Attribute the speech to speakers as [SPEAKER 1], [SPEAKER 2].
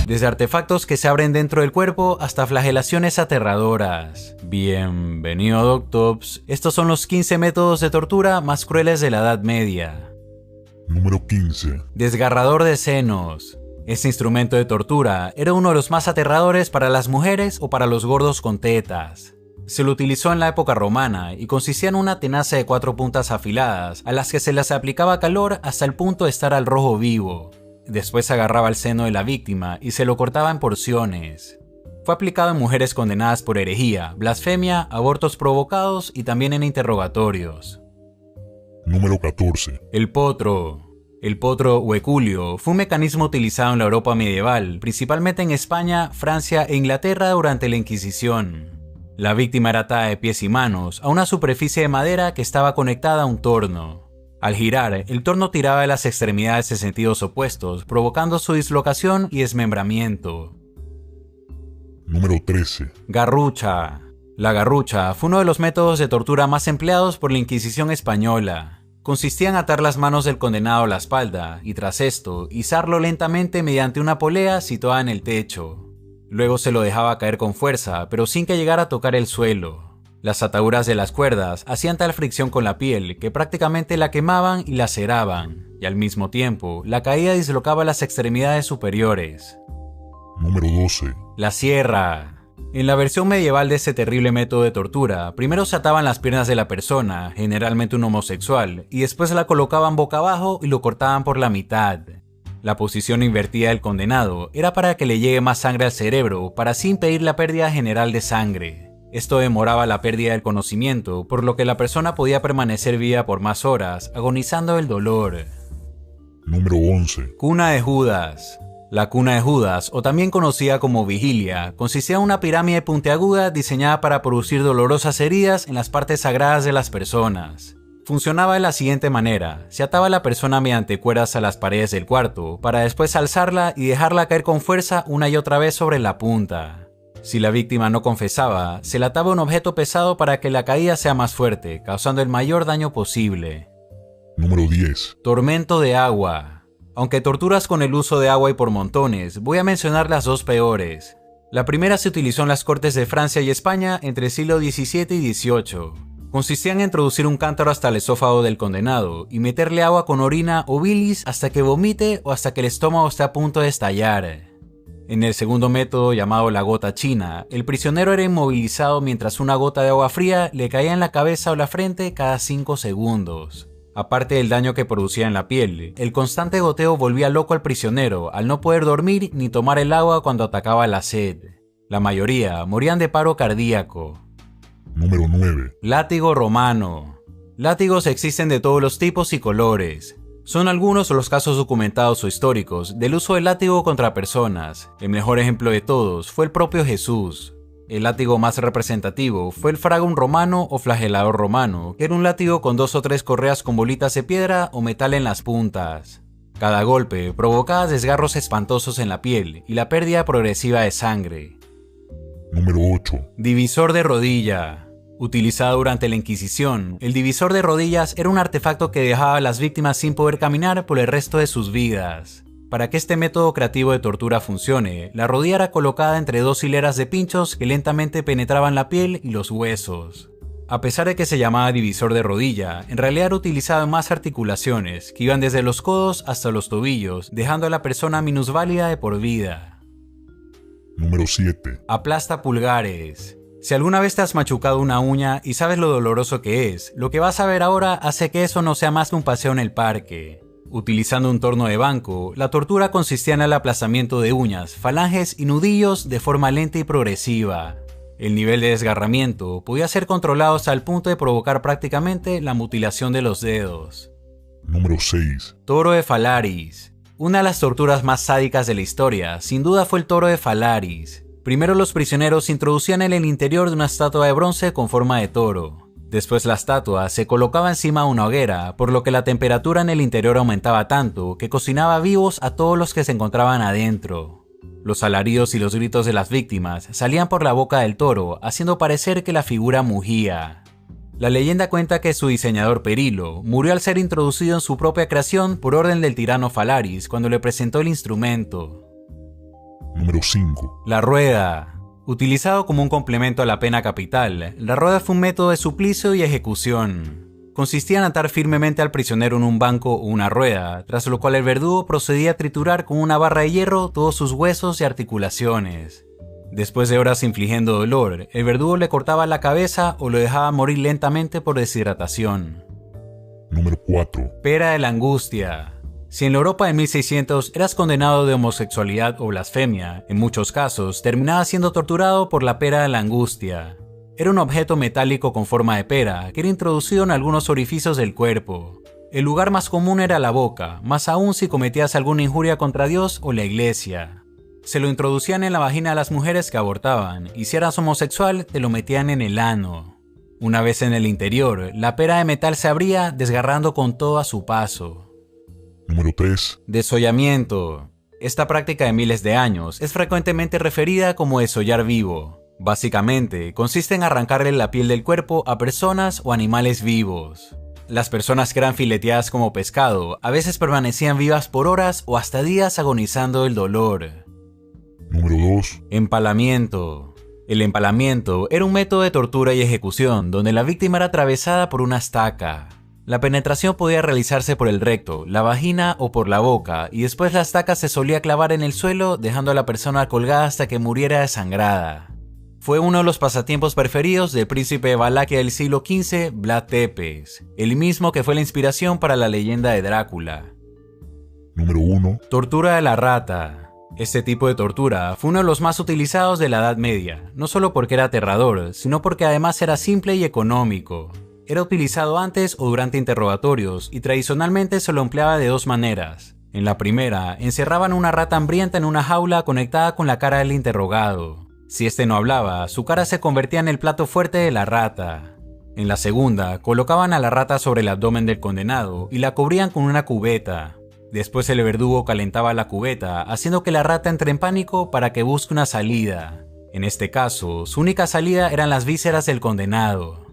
[SPEAKER 1] desde artefactos que se abren dentro del cuerpo hasta flagelaciones aterradoras. Bienvenido Doctops, estos son los 15 métodos de tortura más crueles de la Edad Media.
[SPEAKER 2] Número 15.
[SPEAKER 1] Desgarrador de senos. Este instrumento de tortura era uno de los más aterradores para las mujeres o para los gordos con tetas. Se lo utilizó en la época romana y consistía en una tenaza de 4 puntas afiladas a las que se les aplicaba calor hasta el punto de estar al rojo vivo. Después se agarraba el seno de la víctima y se lo cortaba en porciones. Fue aplicado en mujeres condenadas por herejía, blasfemia, abortos provocados y también en interrogatorios.
[SPEAKER 2] Número 14.
[SPEAKER 1] El potro. El potro o eculio fue un mecanismo utilizado en la Europa medieval, principalmente en España, Francia e Inglaterra durante la Inquisición. La víctima era atada de pies y manos a una superficie de madera que estaba conectada a un torno. Al girar, el torno tiraba de las extremidades en sentidos opuestos, provocando su dislocación y desmembramiento.
[SPEAKER 2] Número 13.
[SPEAKER 1] Garrucha. La garrucha fue uno de los métodos de tortura más empleados por la Inquisición española. Consistía en atar las manos del condenado a la espalda y tras esto, izarlo lentamente mediante una polea situada en el techo. Luego se lo dejaba caer con fuerza, pero sin que llegara a tocar el suelo. Las ataduras de las cuerdas hacían tal fricción con la piel que prácticamente la quemaban y laceraban, y al mismo tiempo, la caída dislocaba las extremidades superiores.
[SPEAKER 2] Número 12.
[SPEAKER 1] La sierra. En la versión medieval de este terrible método de tortura, primero se ataban las piernas de la persona, generalmente un homosexual, y después la colocaban boca abajo y lo cortaban por la mitad. La posición invertida del condenado era para que le llegue más sangre al cerebro, para así impedir la pérdida general de sangre. Esto demoraba la pérdida del conocimiento, por lo que la persona podía permanecer viva por más horas, agonizando del dolor.
[SPEAKER 2] Número 11.
[SPEAKER 1] Cuna de Judas. La cuna de Judas, o también conocida como vigilia, consistía en una pirámide puntiaguda diseñada para producir dolorosas heridas en las partes sagradas de las personas. Funcionaba de la siguiente manera: se ataba a la persona mediante cuerdas a las paredes del cuarto, para después alzarla y dejarla caer con fuerza una y otra vez sobre la punta. Si la víctima no confesaba, se le ataba un objeto pesado para que la caída sea más fuerte, causando el mayor daño posible.
[SPEAKER 2] Número 10.
[SPEAKER 1] Tormento de agua. Aunque torturas con el uso de agua hay por montones, voy a mencionar las dos peores. La primera se utilizó en las cortes de Francia y España entre el siglo XVII y XVIII. Consistía en introducir un cántaro hasta el esófago del condenado y meterle agua con orina o bilis hasta que vomite o hasta que el estómago esté a punto de estallar. En el segundo método, llamado la gota china, el prisionero era inmovilizado mientras una gota de agua fría le caía en la cabeza o la frente cada 5 segundos. Aparte del daño que producía en la piel, el constante goteo volvía loco al prisionero al no poder dormir ni tomar el agua cuando atacaba la sed. La mayoría morían de paro cardíaco.
[SPEAKER 2] Número 9.
[SPEAKER 1] Látigo romano. Látigos existen de todos los tipos y colores. Son algunos los casos documentados o históricos del uso del látigo contra personas. El mejor ejemplo de todos fue el propio Jesús. El látigo más representativo fue el fragum romano o flagelador romano, que era un látigo con 2 o 3 correas con bolitas de piedra o metal en las puntas. Cada golpe provocaba desgarros espantosos en la piel y la pérdida progresiva de sangre.
[SPEAKER 2] Número 8.
[SPEAKER 1] Divisor de rodilla. Utilizado durante la Inquisición, el divisor de rodillas era un artefacto que dejaba a las víctimas sin poder caminar por el resto de sus vidas. Para que este método creativo de tortura funcione, la rodilla era colocada entre 2 hileras de pinchos que lentamente penetraban la piel y los huesos. A pesar de que se llamaba divisor de rodilla, en realidad era utilizado en más articulaciones, que iban desde los codos hasta los tobillos, dejando a la persona minusválida de por vida.
[SPEAKER 2] Número 7.
[SPEAKER 1] Aplasta pulgares. Si alguna vez te has machucado una uña y sabes lo doloroso que es, lo que vas a ver ahora hace que eso no sea más que un paseo en el parque. Utilizando un torno de banco, la tortura consistía en el aplastamiento de uñas, falanges y nudillos de forma lenta y progresiva. El nivel de desgarramiento podía ser controlado hasta el punto de provocar prácticamente la mutilación de los dedos.
[SPEAKER 2] Número 6.
[SPEAKER 1] Toro de Falaris. Una de las torturas más sádicas de la historia, sin duda, fue el toro de Falaris. Primero los prisioneros se introducían en el interior de una estatua de bronce con forma de toro. Después la estatua se colocaba encima de una hoguera, por lo que la temperatura en el interior aumentaba tanto que cocinaba vivos a todos los que se encontraban adentro. Los alaridos y los gritos de las víctimas salían por la boca del toro, haciendo parecer que la figura mugía. La leyenda cuenta que su diseñador Perilo murió al ser introducido en su propia creación por orden del tirano Falaris cuando le presentó el instrumento.
[SPEAKER 2] Número 5.
[SPEAKER 1] La rueda. Utilizado como un complemento a la pena capital, la rueda fue un método de suplicio y ejecución. Consistía en atar firmemente al prisionero en un banco o una rueda, tras lo cual el verdugo procedía a triturar con una barra de hierro todos sus huesos y articulaciones. Después de horas infligiendo dolor, el verdugo le cortaba la cabeza o lo dejaba morir lentamente por deshidratación.
[SPEAKER 2] Número 4.
[SPEAKER 1] Pera de la angustia. Si en la Europa de 1600 eras condenado de homosexualidad o blasfemia, en muchos casos terminabas siendo torturado por la pera de la angustia. Era un objeto metálico con forma de pera que era introducido en algunos orificios del cuerpo. El lugar más común era la boca, más aún si cometías alguna injuria contra Dios o la iglesia. Se lo introducían en la vagina a las mujeres que abortaban, y si eras homosexual te lo metían en el ano. Una vez en el interior, la pera de metal se abría desgarrando con todo a su paso.
[SPEAKER 2] Número 3.
[SPEAKER 1] Desollamiento. Esta práctica de miles de años es frecuentemente referida como desollar vivo. Básicamente, consiste en arrancarle la piel del cuerpo a personas o animales vivos. Las personas que eran fileteadas como pescado a veces permanecían vivas por horas o hasta días agonizando del dolor.
[SPEAKER 2] Número 2.
[SPEAKER 1] Empalamiento. El empalamiento era un método de tortura y ejecución donde la víctima era atravesada por una estaca. La penetración podía realizarse por el recto, la vagina o por la boca, y después la estaca se solía clavar en el suelo dejando a la persona colgada hasta que muriera desangrada. Fue uno de los pasatiempos preferidos del príncipe de Valaquia del siglo XV, Vlad Tepes, el mismo que fue la inspiración para la leyenda de Drácula.
[SPEAKER 2] Número 1.
[SPEAKER 1] Tortura de la rata. Este tipo de tortura fue uno de los más utilizados de la Edad Media, no solo porque era aterrador, sino porque además era simple y económico. Era utilizado antes o durante interrogatorios y tradicionalmente se lo empleaba de dos maneras. En la primera, encerraban una rata hambrienta en una jaula conectada con la cara del interrogado. Si este no hablaba, su cara se convertía en el plato fuerte de la rata. En la segunda, colocaban a la rata sobre el abdomen del condenado y la cubrían con una cubeta. Después el verdugo calentaba la cubeta, haciendo que la rata entre en pánico para que busque una salida. En este caso, su única salida eran las vísceras del condenado.